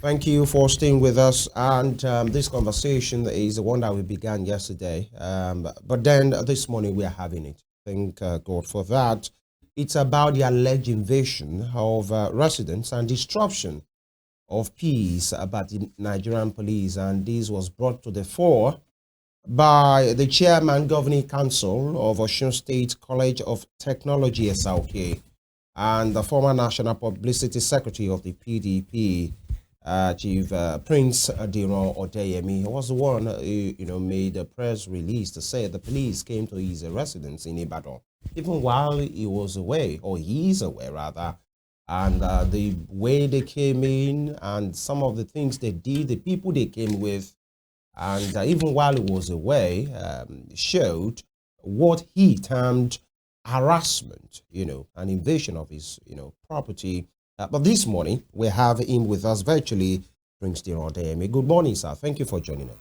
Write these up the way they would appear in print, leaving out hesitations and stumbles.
Thank you for staying with us. And this conversation is the one that we began yesterday. But then this morning we are having it. Thank God for that. It's about the alleged invasion of residents and disruption of peace about the Nigerian police. And this was brought to the fore by the chairman governing council of Osun State College of Technology, SLK, and the former national publicity secretary of the PDP, Chief Prince Diran Odeyemi. He was the one who made a press release to say the police came to his residence in Ibadan, even while he was away, or he's away rather. And the way they came in and some of the things they did, the people they came with, and even while he was away, showed what he termed harassment, an invasion of his, property. But this morning, we have him with us virtually, Prince Odeyemi. Good morning, sir. Thank you for joining us.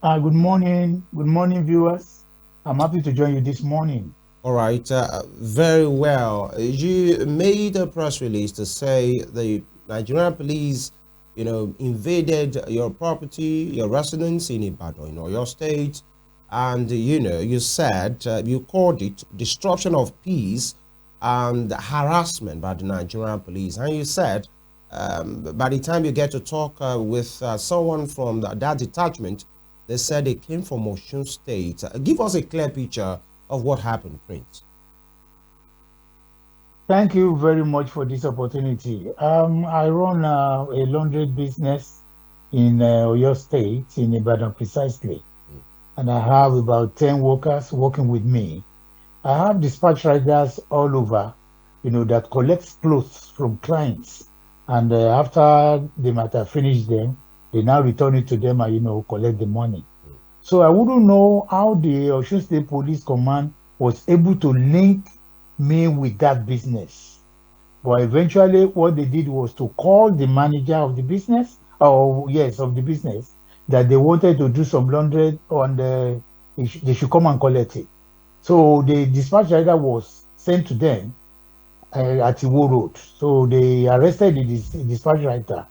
Good morning. Good morning, viewers. I'm happy to join you this morning. All right, very well. You made a press release to say the Nigerian police, invaded your property, your residence in Ibadan, your state, and you said you called it disruption of peace and harassment by the Nigerian police, and you said by the time you get to talk with someone from that detachment, they said they came from Osun State. Give us a clear picture of what happened, Prince. Thank you very much for this opportunity. I run a laundry business in Oyo State, in Ibadan precisely, and I have about 10 workers working with me. I have dispatch riders all over, that collects clothes from clients, and after they might have finished them, they now return it to them and collect the money. So I wouldn't know how the Osun State Police Command was able to link me with that business. But eventually, what they did was to call the manager of the business, or yes, of the business, that they wanted to do some laundry on they should come and collect it. So the dispatch rider was sent to them at Iwo Road. So they arrested the dispatch rider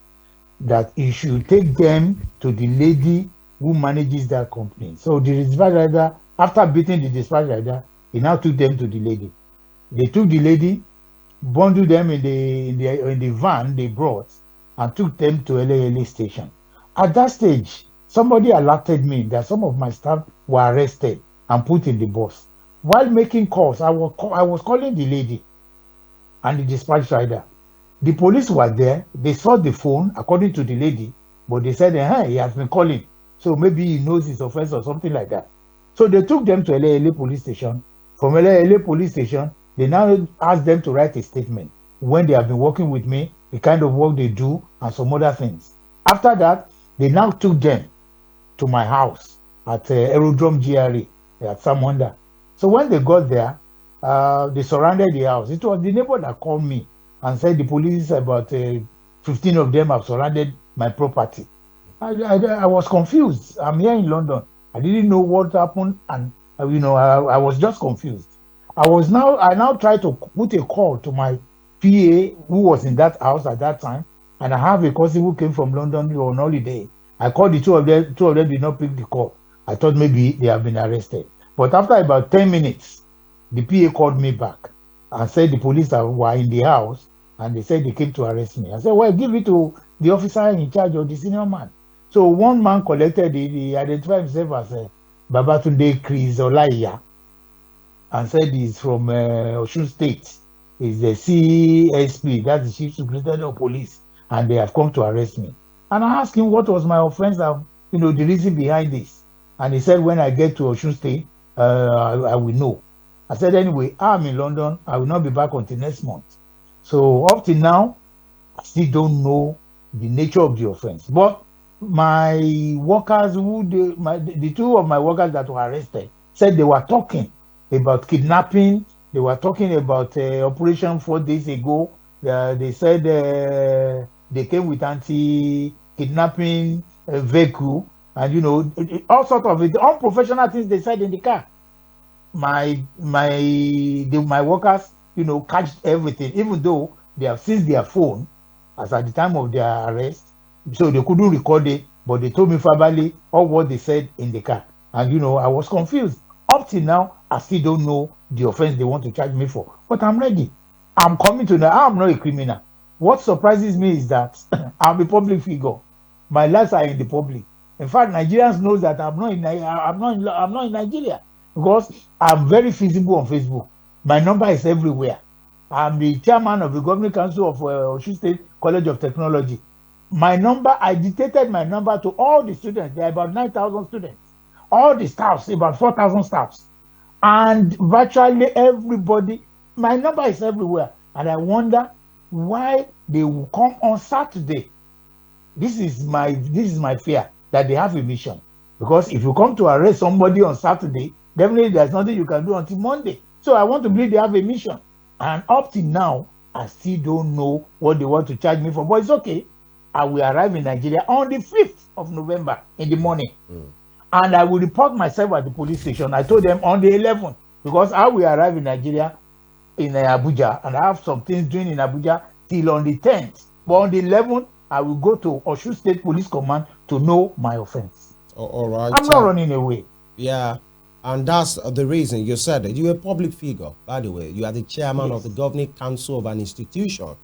that he should take them to the lady who manages that company. So the dispatch rider, after beating the dispatch rider, he now took them to the lady. They took the lady, bundled them in the van they brought, and took them to LALA station. At that stage, somebody alerted me that some of my staff were arrested and put in the bus. While making calls, I was calling the lady and the dispatch rider. The police were there. They saw the phone, according to the lady, but they said, hey, he has been calling. So maybe he knows his offense or something like that. So they took them to LALA police station. From LALA police station, they now asked them to write a statement when they have been working with me, the kind of work they do, and some other things. After that, they now took them to my house at Aerodrome GRA at Samonda. So when they got there, they surrounded the house. It was the neighbor that called me and said the police, about 15 of them, have surrounded my property. I was confused. I'm here in London. I didn't know what happened, and I was just confused. I now tried to put a call to my PA who was in that house at that time, and I have a cousin who came from London on holiday. I called the two of them. Two of them did not pick the call. I thought maybe they have been arrested. But after about 10 minutes, the PA called me back and said the police were in the house, and they said they came to arrest me. I said, well, give it to the officer in charge of the senior man. So one man collected it. He identified himself as Babatunde Chris Olaiya and said he's from Osun State. He's the CSP, that's the Chief Superintendent of Police, and they have come to arrest me. And I asked him what was my offense and the reason behind this. And he said, when I get to Osun State, I will know. I said, anyway, I'm in London. I will not be back until next month. So up till now, I still don't know the nature of the offense. But my workers, the two of my workers that were arrested, said they were talking about kidnapping. They were talking about operation 4 days ago. They said they came with anti-kidnapping vehicle, and all sorts of it, unprofessional things they said in the car. My workers, catched everything, even though they have seized their phone. as at the time of their arrest. So they couldn't record it, but they told me verbally all what they said in the car. And I was confused. Up till now, I still don't know the offense they want to charge me for. But I'm ready. I'm coming to now. I'm not a criminal. What surprises me is that I'm a public figure. My lives are in the public. In fact, Nigerians know that I'm not in Nigeria because I'm very feasible on Facebook. My number is everywhere. I'm the chairman of the Governing Council of Osun State College of Technology. I dictated my number to all the students. There are about 9,000 students. All the staffs, about 4,000 staffs. And virtually everybody, my number is everywhere. And I wonder why they will come on Saturday. This is my fear, that they have a mission. Because if you come to arrest somebody on Saturday, definitely there's nothing you can do until Monday. So I want to believe they have a mission. And up till now, I still don't know what they want to charge me for. But it's okay. I will arrive in Nigeria on the 5th of November in the morning. And I will report myself at the police station. I told them on the 11th, because I will arrive in Nigeria, in Abuja, and I have some things doing in Abuja till on the 10th. But on the 11th, I will go to Osun State Police Command to know my offense. All right. I'm not running away. Yeah. And that's the reason you said it. You're a public figure, by the way. You are the chairman of the governing council of an institution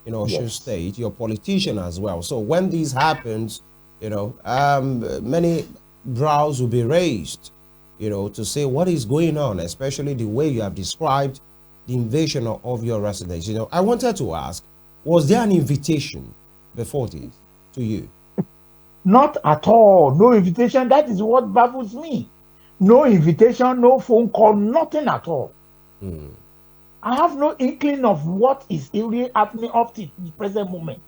in Osun State. You're a politician as well. So when this happens, many brows will be raised, to say what is going on, especially the way you have described the invasion of your residence. I wanted to ask, was there an invitation before this to you? Not at all. No invitation. That is what baffles me. No invitation, no phone call, nothing at all. I have no inkling of what is really happening up to the present moment.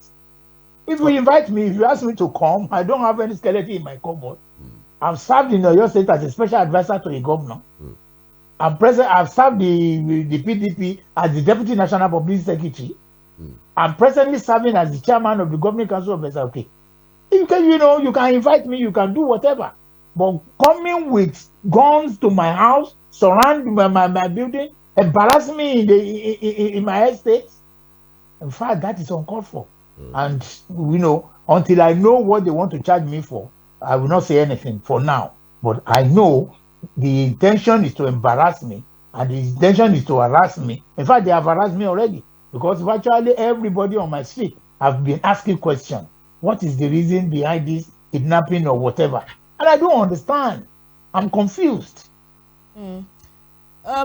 If you invite me, if you ask me to come, I don't have any skeleton in my cupboard. I've served in Oyo State as a special advisor to a governor. I've served the PDP as the Deputy National Public Secretary. I'm presently serving as the chairman of the Governing Council of SLK. You can invite me, you can do whatever. But coming with guns to my house, surround my building, embarrass me in my estate, in fact, that is uncalled for. And, until I know what they want to charge me for, I will not say anything for now. But I know the intention is to embarrass me, and the intention is to harass me. In fact, they have harassed me already, because virtually everybody on my street have been asking questions. What is the reason behind this kidnapping or whatever? And I don't understand. I'm confused.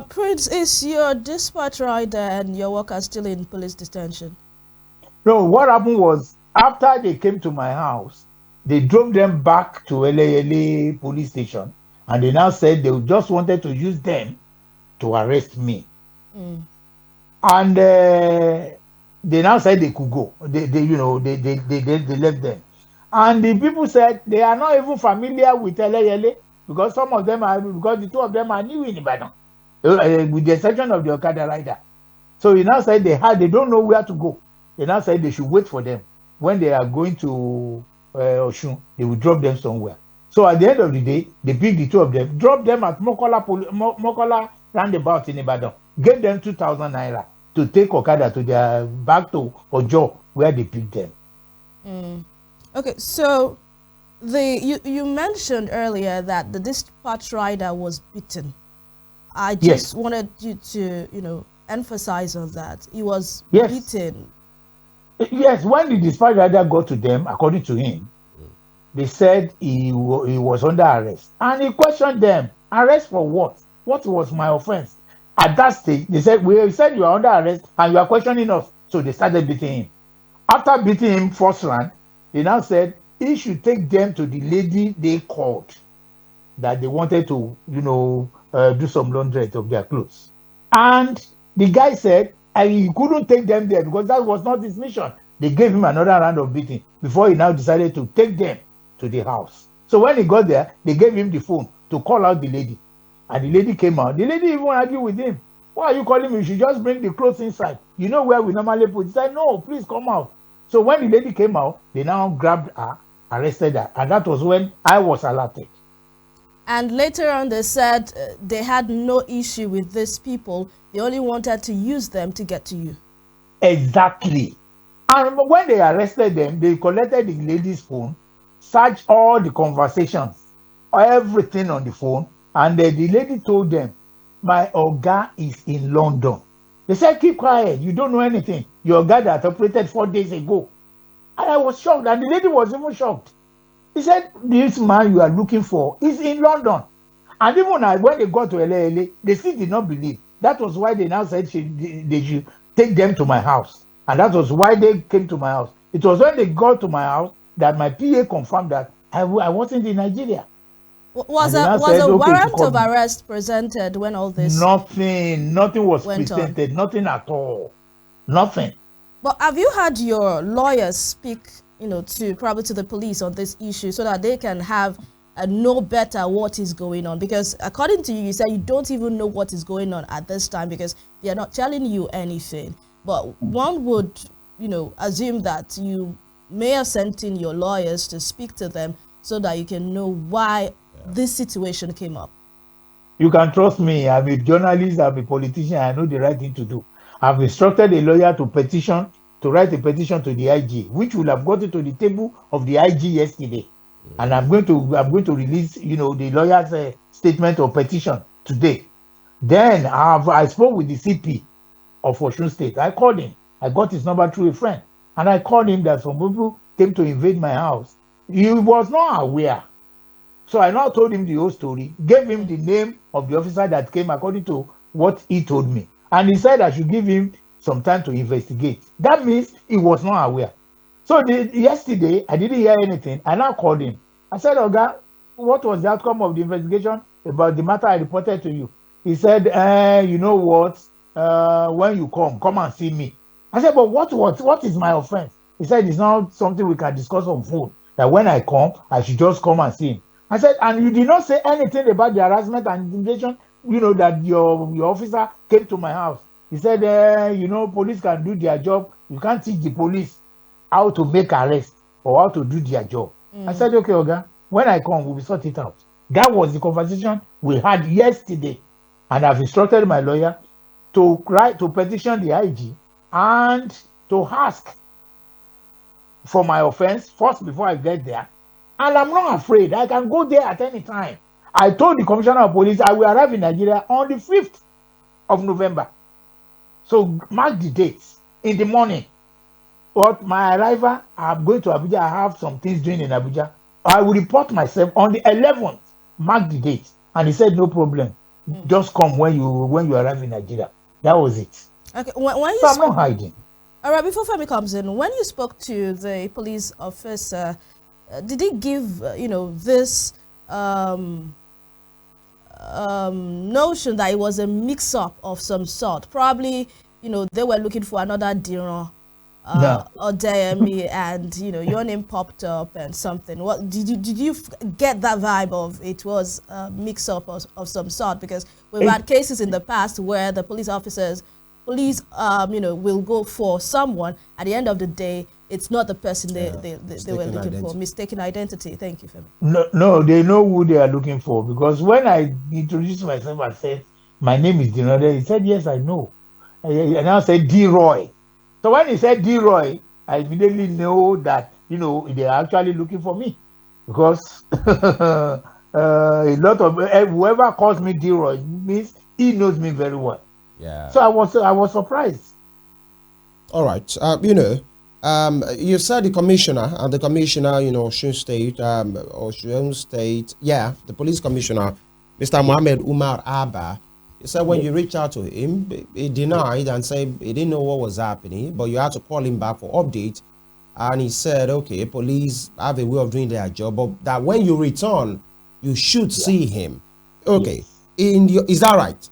Prince, is your dispatch rider and your worker still in police detention? No, what happened was, after they came to my house, they drove them back to Ohiolei police station, and they now said they just wanted to use them to arrest me. And they now said they could go. They left them. And the people said they are not even familiar with Ohiolei, because the two of them are new in Ibadan, with the exception of the Okada rider. So he now said they don't know where to go. They now said they should wait for them. When they are going to Osun, they will drop them somewhere. So at the end of the day, they picked the two of them, dropped them at Mokola roundabout in Ibadan, gave them 2,000 naira to take Okada back to Ojo, where they picked them. Okay, so you mentioned earlier that the dispatch rider was beaten. I just wanted you to emphasize on that. He was beaten. Yes, when the dispatch rider got to them, according to him, they said he was under arrest. And he questioned them, arrest for what? What was my offense? At that stage, they said, we said you are under arrest and you are questioning us. So they started beating him. After beating him first round, they now said he should take them to the lady they called, that they wanted to, do some laundry of their clothes. And the guy said, he couldn't take them there because that was not his mission. They gave him another round of beating before he now decided to take them to the house. So when he got there, they gave him the phone to call out the lady. And the lady came out. The lady even argued with him. Why are you calling me? You should just bring the clothes inside. You know where we normally put. He said, no, please come out. So when the lady came out, they now grabbed her, arrested her. And that was when I was alerted. And later on, they said they had no issue with these people. They only wanted to use them to get to you. Exactly. And when they arrested them, they collected the lady's phone, searched all the conversations, everything on the phone, and the lady told them, "My Oga is in London." They said, "Keep quiet. You don't know anything. Your guy that operated 4 days ago." And I was shocked, and the lady was even shocked. He said, "This man you are looking for is in London." And even when they got to Ohiolei, they still did not believe. That was why they now said they should take them to my house. And that was why they came to my house. It was when they got to my house that my PA confirmed that I wasn't in Nigeria. Was a warrant of arrest presented when all this? Nothing was presented. Nothing at all. Nothing. But have you had your lawyers speak, probably to the police on this issue so that they can know better what is going on? Because according to you, you said you don't even know what is going on at this time because they are not telling you anything. But one would, assume that you may have sent in your lawyers to speak to them so that you can know why this situation came up. You can trust me. I'm a journalist, I'm a politician, I know the right thing to do. I've instructed a lawyer to write a petition to the IG, which will have got it to the table of the IG yesterday. And I'm going to release, the lawyer's statement or petition today. Then I spoke with the CP of Osun State. I called him. I got his number through a friend. And I called him that some people came to invade my house. He was not aware. So I now told him the whole story, gave him the name of the officer that came according to what he told me. And he said I should give him some time to investigate. That means he was not aware. So yesterday, I didn't hear anything. I now called him. I said, "Oga, what was the outcome of the investigation about the matter I reported to you?" He said, "You know what? When you come and see me." I said, "But what is my offense?" He said, "It's not something we can discuss on phone. That when I come, I should just come and see him." I said, "And you did not say anything about the harassment and intimidation, that your officer came to my house." He said, "Police can do their job. You can't teach the police how to make arrest or how to do their job." I said, "Okay, Oga, when I come, we will sort it out." That was the conversation we had yesterday. And I've instructed my lawyer to petition the IG and to ask for my offense first before I get there. And I'm not afraid. I can go there at any time. I told the commissioner of police I will arrive in Nigeria on the 5th of November. So mark the dates in the morning. But my arrival, I'm going to Abuja. I have some things doing in Abuja. I will report myself on the 11th. Mark the date. And he said, "No problem. Just come when you arrive in Nigeria." That was it. Okay. So I'm not hiding. All right. Before Femi comes in, when you spoke to the police officer, did he give this notion that it was a mix-up of some sort? Probably they were looking for another Diran, Odeyemi, and your name popped up and something. What did you get that vibe of? It was a mix-up of some sort, because we've had cases in the past where the police will go for someone. At the end of the day, it's not the person they were looking for. Mistaken identity. Thank you, Femi. No, they know who they are looking for, because when I introduced myself, I said, "My name is Diran." He said, "Yes, I know." And I said, "D-Roy." So when he said D-Roy, I immediately know that, they are actually looking for me, because a lot of whoever calls me D-Roy means he knows me very well. Yeah. So I was surprised. All right. You said the commissioner, and the commissioner, Osun State, the police commissioner, Mr. Mohammed Umar Abba. He said when you reached out to him, he denied and said he didn't know what was happening, but you had to call him back for update. And he said, okay, police have a way of doing their job, but that when you return, you should see him. Okay. Yes. Is that right?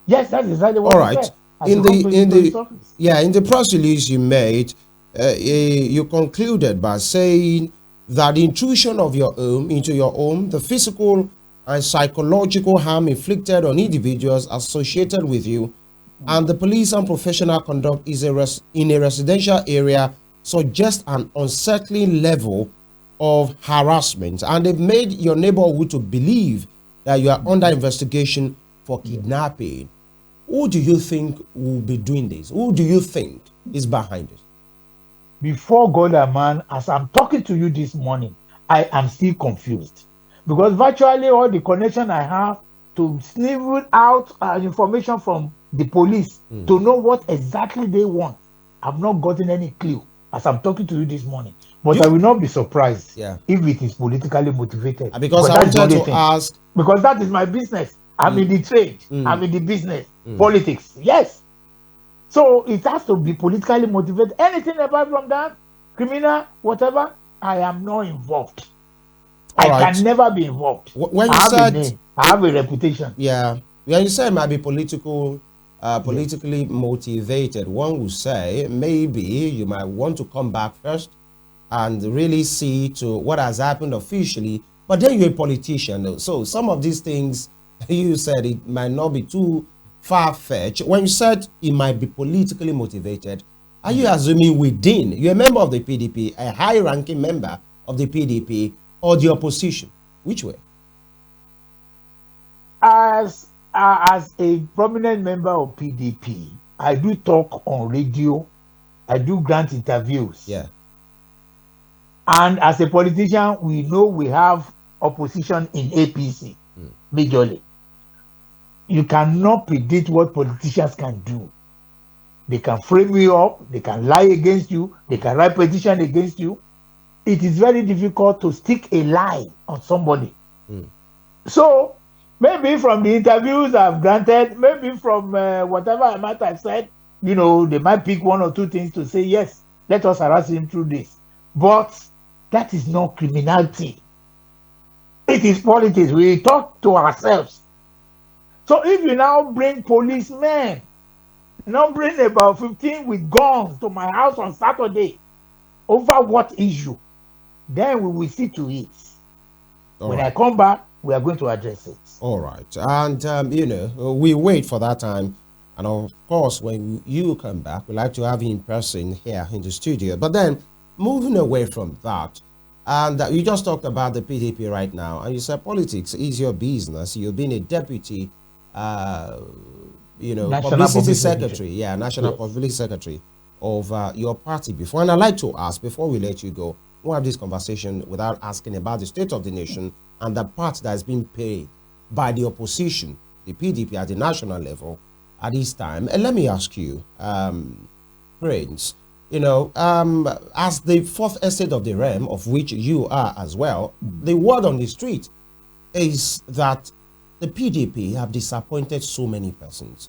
Yes, that's exactly what I said. In the press release you made, you concluded by saying that the intrusion of into your home, the physical and psychological harm inflicted on individuals associated with you, and the police and professional conduct in a residential area suggest an unsettling level of harassment, and they've made your neighborhood to believe that you are under investigation for kidnapping. Who do you think will be doing this? Who do you think is behind it? before God and man, as I'm talking to you this morning, I am still confused because virtually all the connection I have to snivel out information from the police to know what exactly they want, I've not gotten any clue as I'm talking to you this morning. But I will not be surprised if it is politically motivated. Because I that's the wanted only to thing. ask. Because that is my business. I'm in the trade. I'm in the business. Politics. Yes. So it has to be politically motivated. Anything apart from that, criminal, whatever, I am not involved. I can never be involved. When you I have said, a name, I have a reputation. Yeah. When you say it might be politically motivated, one would say maybe you might want to come back first and really see to what has happened officially. But then you're a politician. So some of these things you said it might not be too far-fetched. When you said it might be politically motivated, are you assuming within, you're a member of the PDP, a high-ranking member of the PDP, or the opposition? Which way? As a prominent member of PDP, I do talk on radio. I do grant interviews. Yeah. And as a politician, we know we have opposition in APC, majorly. You cannot predict what politicians can do. They can frame you up, they can lie against you, they can write petition against you. It is very difficult to stick a lie on somebody. So maybe from the interviews I've granted, maybe from whatever I might have said, they might pick one or two things to say, yes, let us harass him through this. But that is not criminality. It is politics. We talk to ourselves. So if you now bring policemen, now bring about 15 with guns to my house on Saturday, over what issue? Then we will see to it. When I come back, we are going to address it. All right. And, we wait for that time. And of course, when you come back, we'd like to have you in person here in the studio. But then, moving away from that, and you just talked about the PDP right now, and you said politics is your business. You've been a deputy, publicity secretary. Yeah, national publicity secretary of your party before. And I'd like to ask, before we let you go, we'll have this conversation without asking about the state of the nation and the part that has been paid by the opposition, the PDP at the national level at this time. And let me ask you, Prince, as the fourth estate of the realm, of which you are as well, the word on the street is that the PDP have disappointed so many persons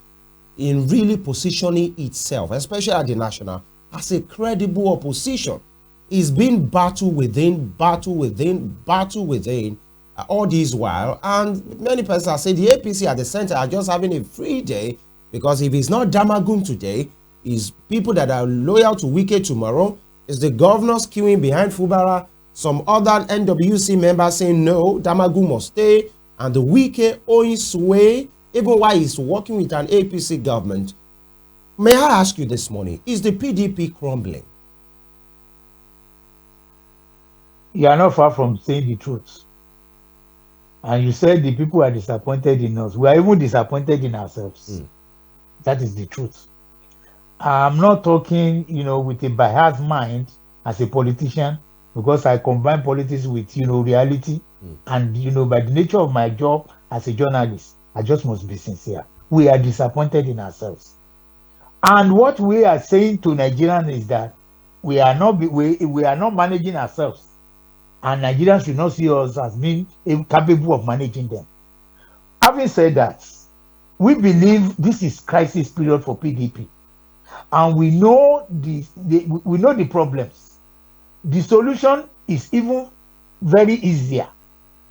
in really positioning itself, especially at the national, as a credible opposition. It's been battle within, all this while. And many persons are saying the APC at the center are just having a free day, because if it's not Damagum today, it's people that are loyal to Wike tomorrow. It's the governors queuing behind Fubara, some other NWC members saying no, Damagum must stay, and the Wike owing sway, even while he's working with an APC government. May I ask you this morning, is the PDP crumbling? You are not far from saying the truth. And you said the people are disappointed in us. We are even disappointed in ourselves. That is the truth. I'm not talking, with a biased mind as a politician, because I combine politics with, reality. And, by the nature of my job as a journalist, I just must be sincere. We are disappointed in ourselves. And what we are saying to Nigerians is that we are not managing ourselves. And Nigerians should not see us as being capable of managing them. Having said that, we believe this is crisis period for PDP. And we know the problems. The solution is even very easier.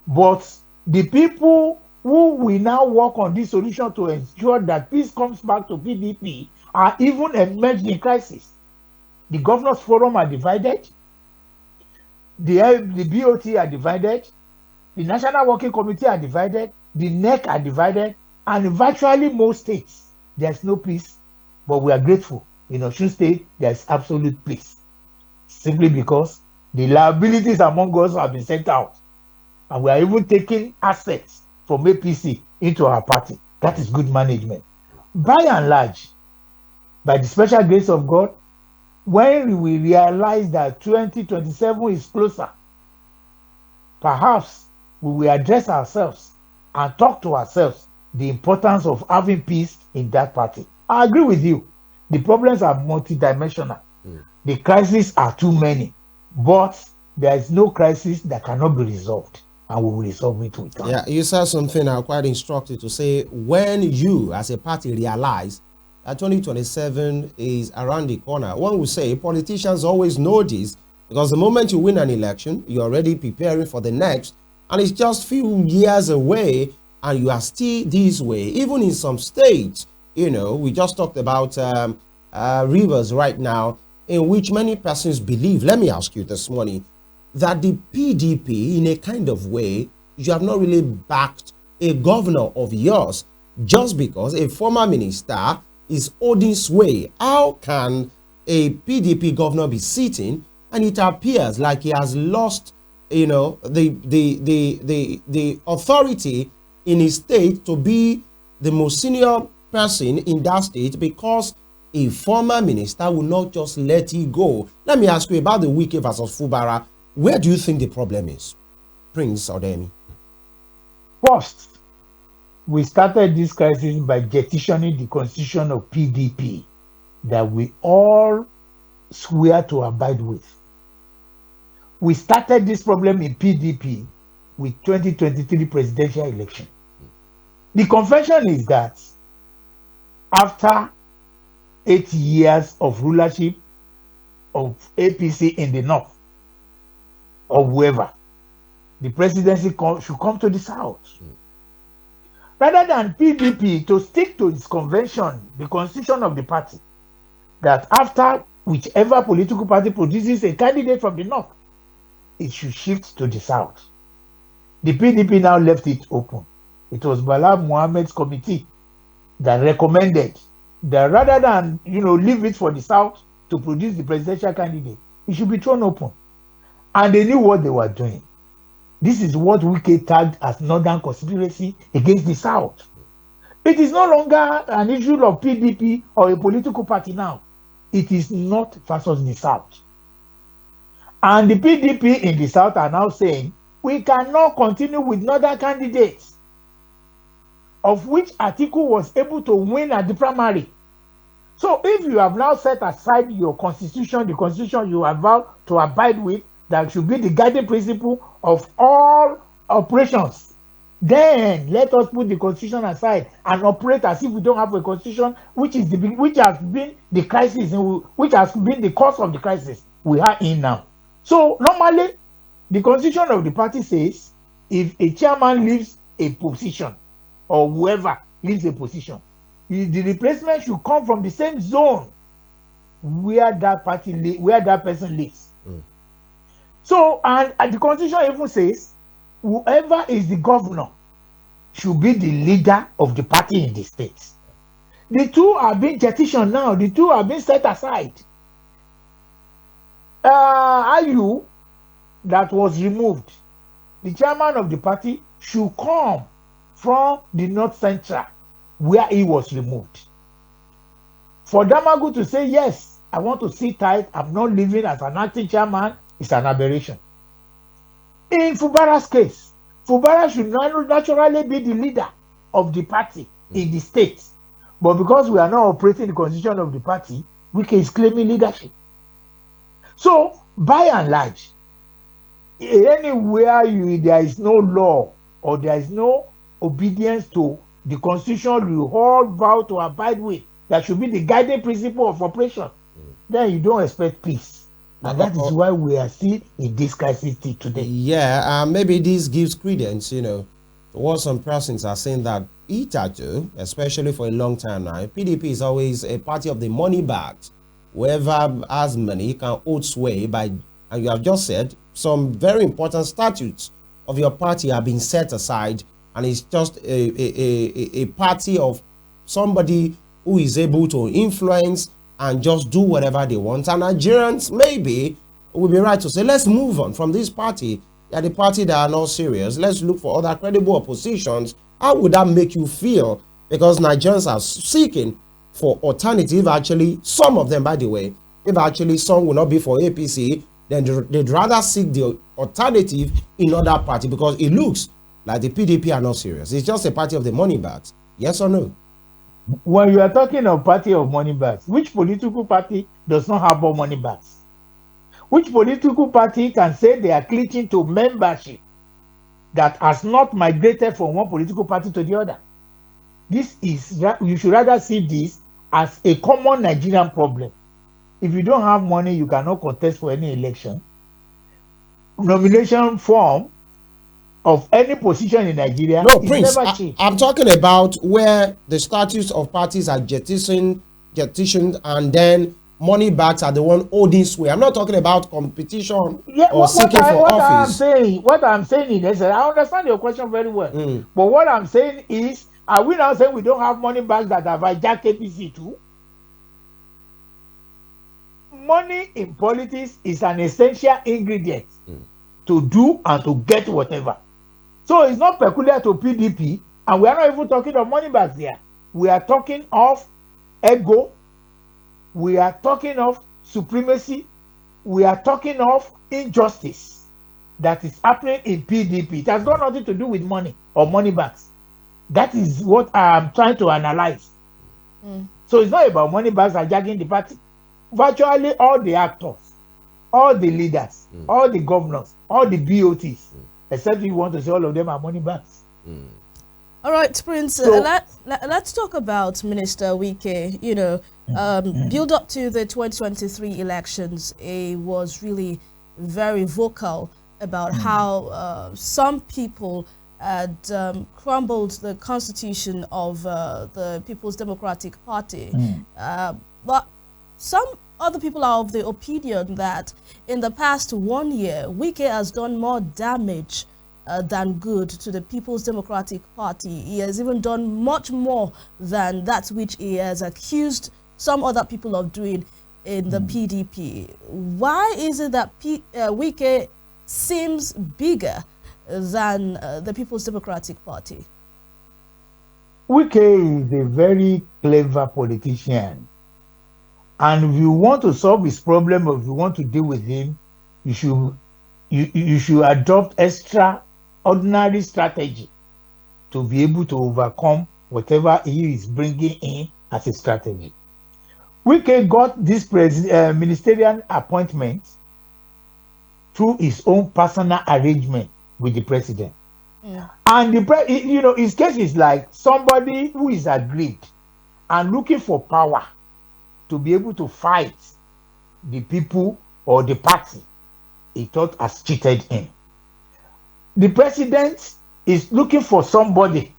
But the people who will now work on this solution to ensure that peace comes back to PDP are even emerged in crisis. The Governors Forum are divided. The BOT are divided. The National Working Committee are divided. The NEC are divided. And virtually most states, there's no peace. But we are grateful. In Osun State, there's absolute peace. Simply because the liabilities among us have been sent out. And we are even taking assets from APC into our party. That is good management. By and large, by the special grace of God, when we realize that 2027 is closer, perhaps we will address ourselves and talk to ourselves the importance of having peace in that party. I agree with you. The problems are multidimensional. The crises are too many, but there is no crisis that cannot be resolved, and we will resolve it with time. Yeah, you said something I'm quite instructive to say. When you, as a party, realize that 2027 is around the corner, one will say politicians always know this, because the moment you win an election, you're already preparing for the next, and it's just few years away, and you are still this way. Even in some states, you know, we just talked about Rivers right now, in which many persons believe, let me ask you this morning, that the PDP, in a kind of way, you have not really backed a governor of yours just because a former minister is holding sway. How can a PDP governor be sitting and it appears like he has lost, you know, the authority in his state to be the most senior person in that state because a former minister will not just let it go? Let me ask you about the Wike versus Fubara. Where do you think the problem is, Prince Odeyemi? First, we started this crisis by petitioning the constitution of PDP that we all swear to abide with. We started this problem in PDP with 2023 presidential election. The confession is that after 8 years of rulership of APC in the north, or whoever, the presidency should come to the south. Rather than PDP to stick to its convention, the constitution of the party, that after whichever political party produces a candidate from the north, it should shift to the south. The PDP now left it open. It was Bala Mohammed's committee that recommended that rather than, leave it for the south to produce the presidential candidate, it should be thrown open. And they knew what they were doing. This is what Wike tagged as northern conspiracy against the south. It is no longer an issue of PDP or a political party now. It is north versus the south. And the PDP in the south are now saying, we cannot continue with northern candidates, of which Atiku was able to win at the primary. So if you have now set aside your constitution, the constitution you have vowed to abide with, that should be the guiding principle of all operations, then let us put the constitution aside and operate as if we don't have a constitution, which has been the crisis, which has been the cause of the crisis we are in now. So normally, the constitution of the party says, if a chairman leaves a position, or whoever leaves a position, the replacement should come from the same zone where that person lives. So, and the constitution even says, whoever is the governor should be the leader of the party in the state. The two are being jettisoned now. The two are being set aside. Ayu, that was removed, the chairman of the party should come from the North Central, where he was removed. For Damagu to say, yes, I want to sit tight, I'm not leaving as an acting chairman, it's an aberration. In Fubara's case, Fubara should naturally be the leader of the party in the state. But because we are not operating the constitution of the party, Wike is claiming leadership. So, by and large, anywhere there is no law or there is no obedience to the constitution you all vow to abide with, that should be the guiding principle of operation, then you don't expect peace. And that is why we are still in this crisis today. Yeah, maybe this gives credence, to what some persons are saying, that hitherto, especially for a long time now, PDP is always a party of the money bags. Whoever has money can hold sway by, and you have just said, some very important statutes of your party have been set aside, and it's just a party of somebody who is able to influence and just do whatever they want. And Nigerians maybe will be right to say, let's move on from this party. They are the party that are not serious. Let's look for other credible oppositions. How would that make you feel? Because Nigerians are seeking for alternative. Actually, some of them, by the way, if actually some will not be for APC, then they'd rather seek the alternative in other party because it looks like the PDP are not serious. It's just a party of the money bags. Yes or no? When you are talking of party of money bags, which political party does not have more money bags? Which political party can say they are clinging to membership that has not migrated from one political party to the other? This is, you should rather see this as a common Nigerian problem. If you don't have money, you cannot contest for any election. Nomination form of any position in Nigeria no, is Prince, never changed. I'm talking about where the status of parties are jettisoned, and then money bags are the one holding sway. I'm not talking about competition or seeking for office. What I'm saying is, I understand your question very well. But what I'm saying is, are we now saying we don't have money bags that have hijacked APC too? Money in politics is an essential ingredient to do and to get whatever. So it's not peculiar to PDP, and we are not even talking of money bags here. We are talking of ego. We are talking of supremacy. We are talking of injustice that is happening in PDP. It has got nothing to do with money or money bags. That is what I am trying to analyze. So it's not about money bags hijacking the party. Virtually all the actors, all the leaders, all the governors, all the BOTs, except you want to say all of them are money bags. All right, Prince, let's talk about Minister Wike. You know, build up to the 2023 elections, he was really very vocal about how some people had crumbled the constitution of the People's Democratic Party. But some other people are of the opinion that in the past 1 year, Wike has done more damage than good to the People's Democratic Party. He has even done much more than that which he has accused some other people of doing in the PDP. Why is it that Wike seems bigger than the People's Democratic Party? Wike is a very clever politician. And if you want to solve his problem, or if you want to deal with him, you should adopt extraordinary strategy to be able to overcome whatever he is bringing in as a strategy. Wike got this ministerial appointment through his own personal arrangement with the president. And his case is like somebody who is aggrieved and looking for power to be able to fight the people or the party he thought has cheated him. The president is looking for somebody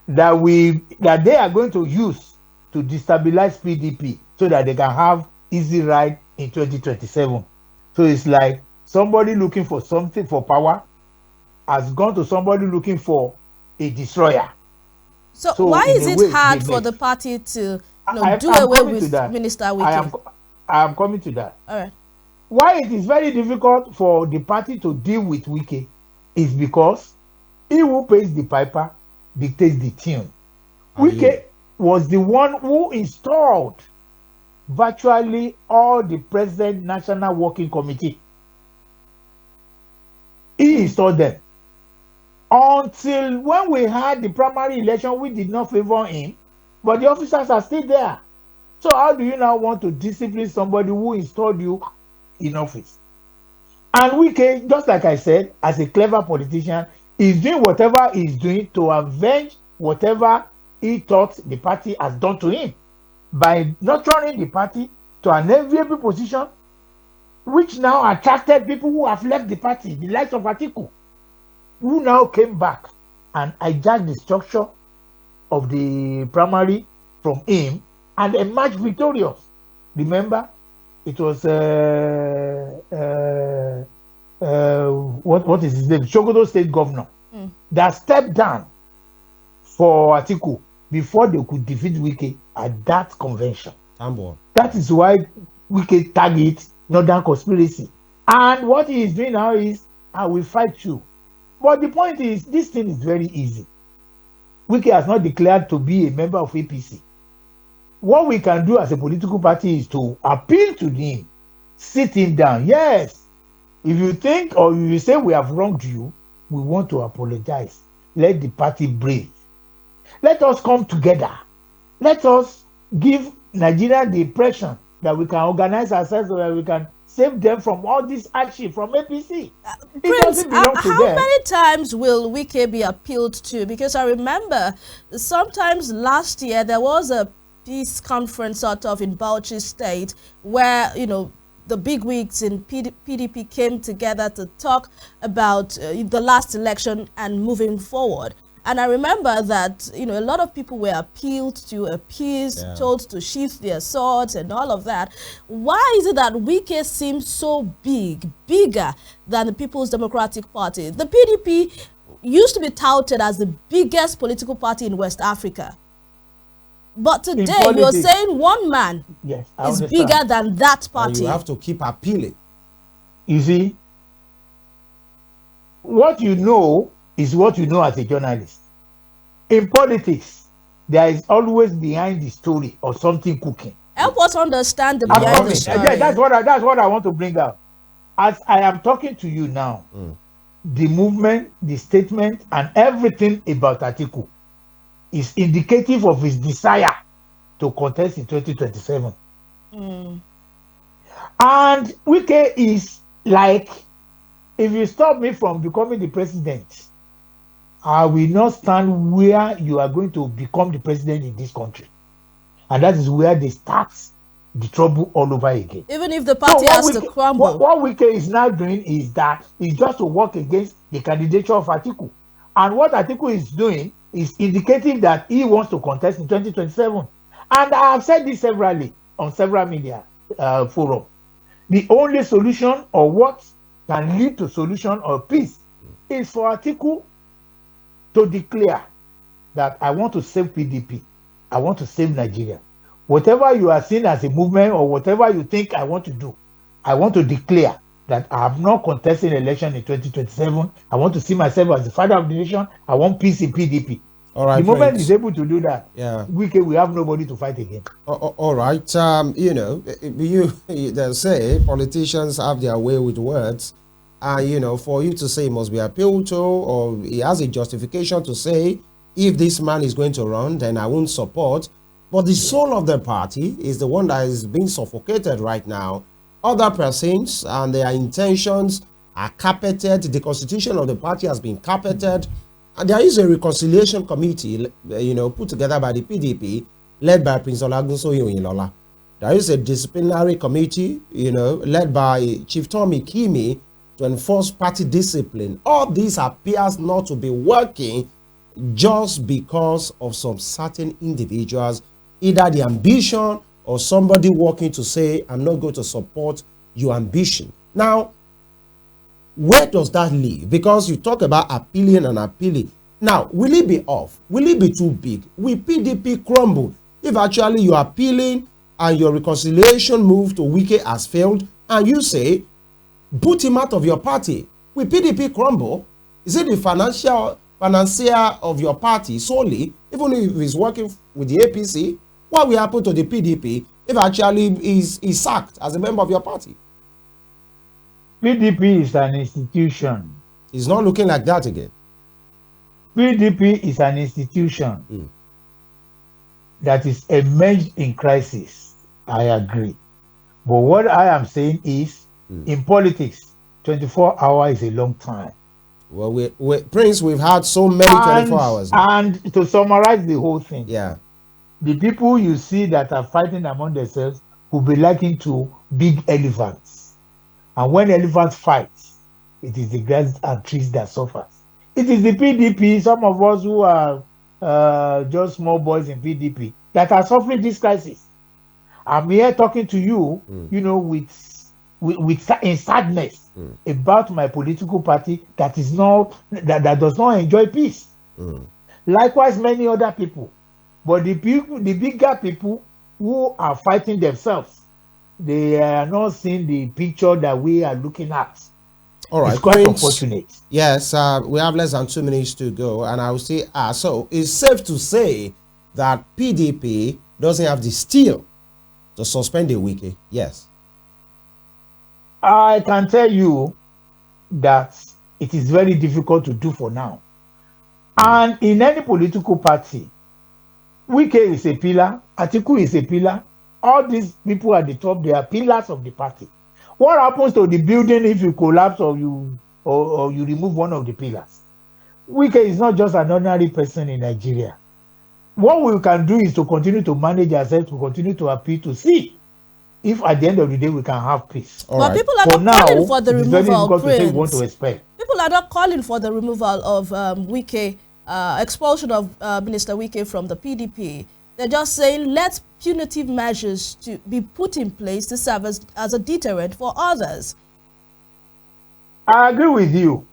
that they are going to use to destabilize PDP so that they can have easy ride in 2027. So it's like somebody looking for something for power has gone to somebody looking for a destroyer. So why is it hard for the party to do away with Minister Wike? I am coming to that. All right. Why it is very difficult for the party to deal with Wike is because he who pays the piper dictates the tune. Wike was the one who installed virtually all the present National Working Committee. He installed them. Until when we had the primary election, we did not favor him, but the officers are still there. So how do you now want to discipline somebody who installed you in office? And Wike, just like I said, as a clever politician, is doing whatever he's doing to avenge whatever he thought the party has done to him by nurturing the party to an enviable position, which now attracted people who have left the party, the likes of Atiku, who now came back and hijacked the structure of the primary from him and emerged victorious. Remember, it was what is his name? Sokoto State Governor that stepped down for Atiku before they could defeat Wike at that convention. That is why Wike target Northern conspiracy. And what he is doing now is, I will fight you. But the point is, this thing is very easy. Wike has not declared to be a member of APC. what we can do as a political party is to appeal to him, sit him down. Yes, if you think or you say we have wronged you, we want to apologize. Let the party breathe. Let us come together. Let us give Nigeria the impression that we can organize ourselves so that we can save them from all this hardship from APC. Prince, how many times will Wike be appealed to? Because I remember sometimes last year there was a peace conference sort of in Bauchi State where, you know, the big wigs in PDP came together to talk about the last election and moving forward. And I remember that, you know, a lot of people were appealed to, appeased, told to sheath their swords and all of that. Why is it that Wike seems so bigger than the People's Democratic Party? The PDP used to be touted as the biggest political party in West Africa. But today you're saying one man is bigger than that party. And you have to keep appealing. You see, what you know is what you know as a journalist. In politics, there is always behind the story or something cooking. Help us understand the behind the story. Yeah, that's what I want to bring out. As I am talking to you now, the movement, the statement, and everything about Atiku is indicative of his desire to contest in 2027. And Wike is like, if you stop me from becoming the president, I will not stand where you are going to become the president in this country. And that is where they start the trouble all over again. Even if the party has to crumble. What Wike is now doing is that it's just to work against the candidature of Atiku. And what Atiku is doing is indicating that he wants to contest in 2027. And I have said this severally on several media forums. The only solution, or what can lead to solution or peace, is for Atiku to declare that I want to save PDP. I want to save Nigeria. Whatever you are seeing as a movement or whatever you think I want to do, I want to declare that I have not contested election in 2027. I want to see myself as the father of the nation. I want peace in PDP. All right, the moment he's able to do that, we have nobody to fight again. All right. You know, they say politicians have their way with words. You know, for you to say he must be appealed to, or he has a justification to say, if this man is going to run, then I won't support. But the soul of the party is the one that is being suffocated right now. Other persons and their intentions are carpeted. The constitution of the party has been carpeted. And there is a reconciliation committee, you know, put together by the PDP, led by Prince Olagunso Oyinlola. There is a disciplinary committee, you know, led by Chief Tommy Kimi, to enforce party discipline. All this appears not to be working just because of some certain individuals, either the ambition or somebody working to say, I'm not going to support your ambition. Now, where does that leave? Because you talk about appealing and appealing. Now, will it be off? Will it be too big? Will PDP crumble if actually you're appealing and your reconciliation move to Wike has failed and you say, put him out of your party? Will PDP crumble? Is it the financier of your party solely, even if he's working with the APC? What will happen to the PDP if actually he's sacked as a member of your party? PDP is an institution. It's not looking like that again. PDP is an institution that is emerged in crisis. I agree. But what I am saying is, in politics, 24 hours is a long time. Well, Prince, we've had so many 24 hours. And to summarize the whole thing, the people you see that are fighting among themselves will be likened to big elephants. And when elephants fight, it is the grass and trees that suffers. It is the PDP, some of us who are just small boys in PDP, that are suffering this crisis. I'm here talking to you, you know, in sadness about my political party that is not that does not enjoy peace. Likewise, many other people, but the bigger people who are fighting themselves, they are not seeing the picture that we are looking at. All right, it's quite unfortunate. Yes, we have less than 2 minutes to go, and I will say, so it's safe to say that PDP doesn't have the steel to suspend a Wike? Yes. I can tell you that it is very difficult to do for now. And in any political party, Wike is a pillar, Atiku is a pillar. All these people at the top, they are pillars of the party. What happens to the building if you collapse or you remove one of the pillars? Wike is not just an ordinary person in Nigeria. What we can do is to continue to manage ourselves, to continue to appeal, to see if at the end of the day we can have peace. But people are not calling for the removal. It's very difficult to say we want to expel. People are not calling for the removal of Wike, expulsion of Minister Wike from the PDP. They're just saying let punitive measures to be put in place to serve as a deterrent for others. I agree with you,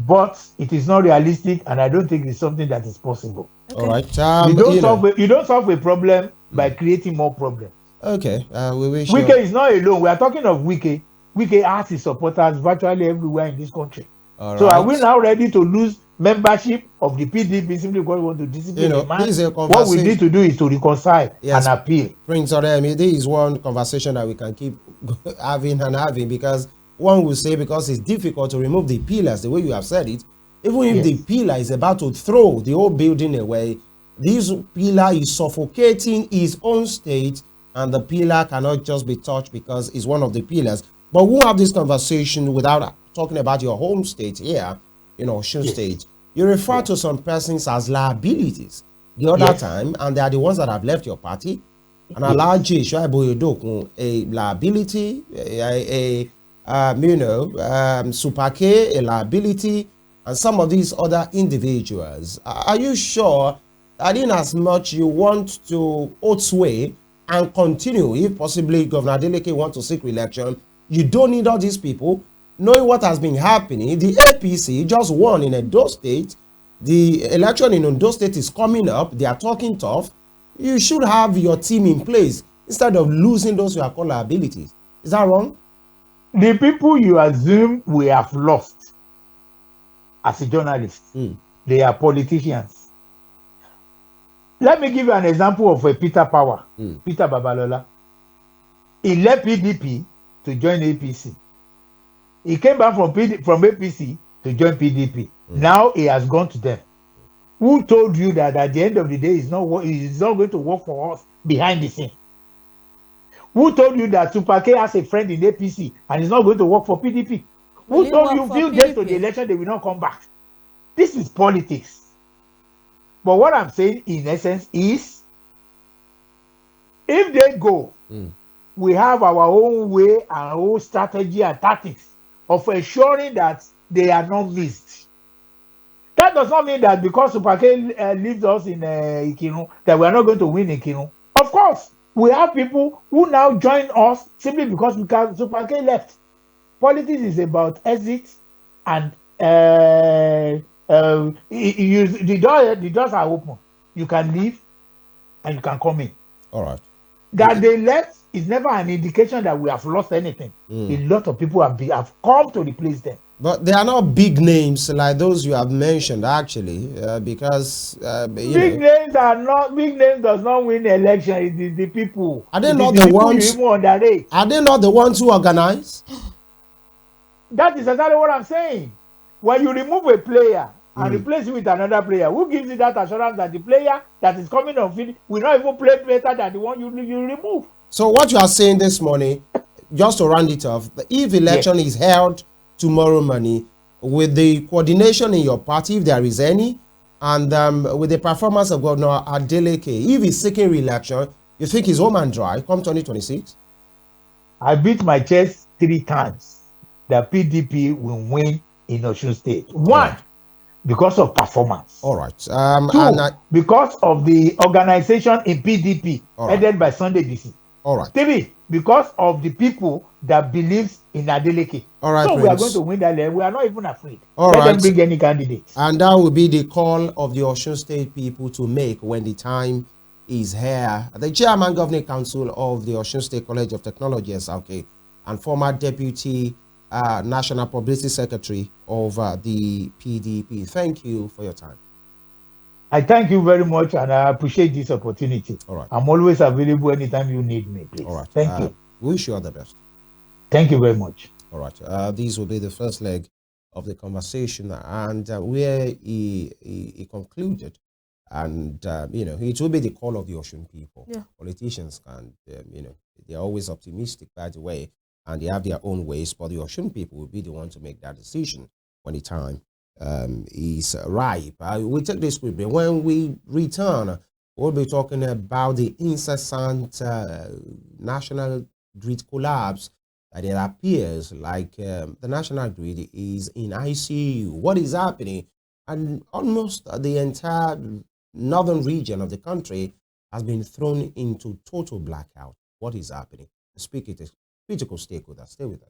but it is not realistic, and I don't think it's something that is possible. Okay. All right. You don't solve a problem by creating more problems. Okay. We wish Wike is not alone. We are talking of Wike. Wike has his supporters virtually everywhere in this country. So are we now ready to lose membership of the PDP simply because we want to discipline the man? What we need to do is to reconcile and appeal. Prince Odeyemi, this is one conversation that we can keep having because one will say because it's difficult to remove the pillars the way you have said it. Even if the pillar is about to throw the whole building away, this pillar is suffocating his own state, and the pillar cannot just be touched because it's one of the pillars. But we'll have this conversation without talking about your home state here, Osun State. You refer to some persons as liabilities the other time, and they are the ones that have left your party. And Alhaji Shuaibu Edokun, a liability, Supake, a liability, and some of these other individuals. Are you sure that in as much you want to hold sway and continue, if possibly Governor Adeleke wants to seek re-election, you don't need all these people? Knowing what has been happening, the APC just won in Edo State. The election in Ondo State is coming up. They are talking tough. You should have your team in place instead of losing those who are called liabilities. Is that wrong? The people you assume we have lost as a journalist, they are politicians. Let me give you an example of a Peter Power, Peter Babalola. He left PDP to join APC. He came back from APC to join PDP. Now he has gone to them. Who told you that at the end of the day he's not going to work for us behind the scene? Who told you that Supake has a friend in APC and is not going to work for PDP? Who told you few days to the election they will not come back? This is politics. But what I'm saying in essence is, if they go, we have our own way, our own strategy and tactics of ensuring that they are not missed. That does not mean that because Supake leaves us in Ikinu, that we are not going to win Ikinu. Of course, we have people who now join us simply because Supake left. Politics is about exit, and the doors are open. You can leave and you can come in. All right. That they left is never an indication that we have lost anything. A lot of people have come to replace them. But they are not big names like those you have mentioned, actually, because big names does not win election. It is the people. Are they not the ones? Are they not the ones who organize? That is exactly what I'm saying. When you remove a player and replace it with another player, who gives you that assurance that the player that is coming on field will not even play better than the one you remove? So what you are saying this morning, just to round it off, if election is held tomorrow morning, with the coordination in your party, if there is any, and with the performance of Governor Adeleke, if he's seeking re-election, you think he's home and dry come 2026? I beat my chest 3 times that PDP will win in Osun State. 1, because of performance. All right. 2, because of the organization in PDP headed by Sunday DC. All right. 3, because of the people that believes in Adeleke. All right, so we are going to win that level. We are not even afraid. All Let them bring any candidate. And that will be the call of the Osun State people to make when the time is here. The Chairman Governing Council of the Osun State College of Technology, SRK, and former Deputy National Publicity Secretary of the PDP. Thank you for your time. I thank you very much, and I appreciate this opportunity. All right. I'm always available anytime you need me, please. All right. Thank you. Wish you all the best. Thank you very much. All right. These will be the first leg of the conversation, and where he concluded, and it will be the call of the Ocean people. Yeah. Politicians can, they're always optimistic, by the way, and they have their own ways, but the Ocean people will be the one to make that decision when the time is ripe. We take this quickly. When we return, we'll be talking about the incessant national grid collapse. That it appears like the national grid is in ICU. What is happening? And almost the entire northern region of the country has been thrown into total blackout. What is happening? Speak it is critical stake with us. Stay with us.